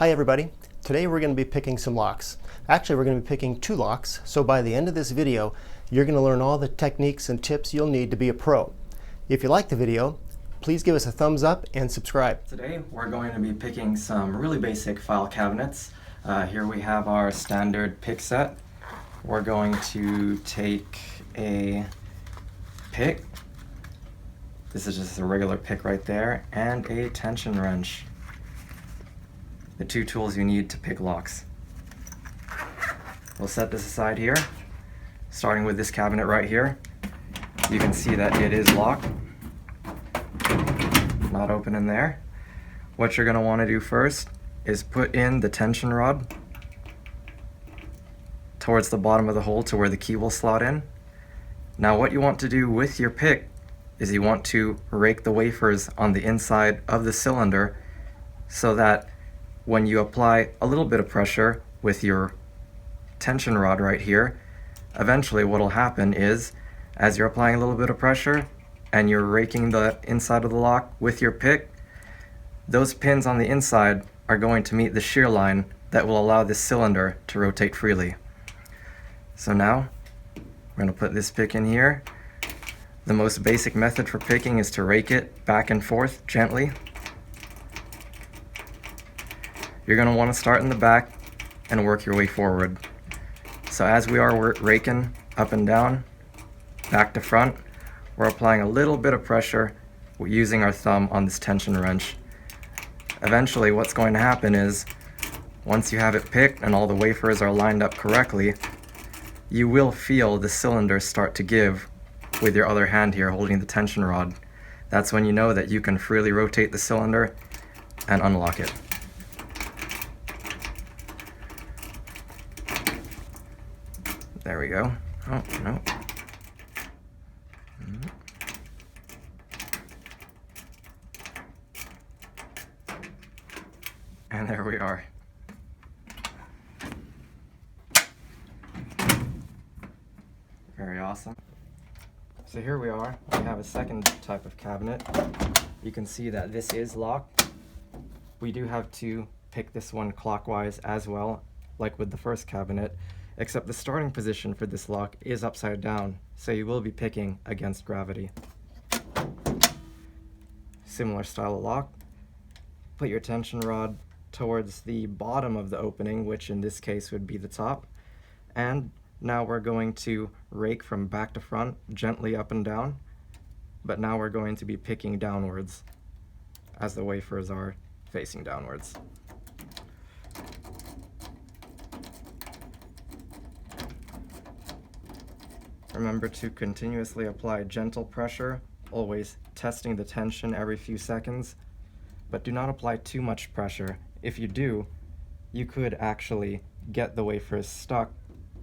Hi everybody. Today we're going to be picking some locks. Actually, we're going to be picking 2 locks, so by the end of this video, you're going to learn all the techniques and tips you'll need to be a pro. If you like the video, please give us a thumbs up and subscribe. Today we're going to be picking some really basic file cabinets. Here we have our standard pick set. We're going to take a pick. This is just a regular pick right there, and a tension wrench. The 2 tools you need to pick locks. We'll set this aside here. Starting with this cabinet right here, you can see that it is locked. Not open in there. What you're going to want to do first is put in the tension rod towards the bottom of the hole to where the key will slot in. Now what you want to do with your pick is you want to rake the wafers on the inside of the cylinder so that when you apply a little bit of pressure with your tension rod right here, eventually what will happen is, as you're applying a little bit of pressure and you're raking the inside of the lock with your pick, those pins on the inside are going to meet the shear line that will allow this cylinder to rotate freely. So now we're going to put this pick in here. The most basic method for picking is to rake it back and forth gently. You're going to want to start in the back and work your way forward. So as we are raking up and down, back to front, we're applying a little bit of pressure using our thumb on this tension wrench. Eventually what's going to happen is, once you have it picked and all the wafers are lined up correctly, you will feel the cylinder start to give with your other hand here holding the tension rod. That's when you know that you can freely rotate the cylinder and unlock it. There we go. Oh, no. And there we are. Very awesome. So here we are. We have a second type of cabinet. You can see that this is locked. We do have to pick this one clockwise as well, like with the first cabinet, except the starting position for this lock is upside down, so you will be picking against gravity. Similar style of lock. Put your tension rod towards the bottom of the opening, which in this case would be the top, and now we're going to rake from back to front, gently up and down, but now we're going to be picking downwards as the wafers are facing downwards. Remember to continuously apply gentle pressure, always testing the tension every few seconds, but do not apply too much pressure. If you do, you could actually get the wafers stuck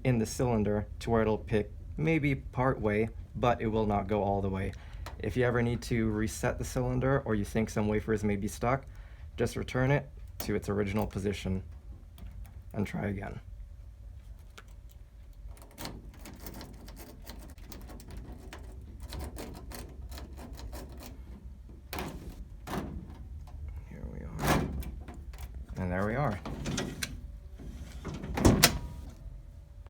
in the cylinder to where it'll pick maybe part way, but it will not go all the way. If you ever need to reset the cylinder or you think some wafers may be stuck, just return it to its original position and try again. Here we are. And there we are.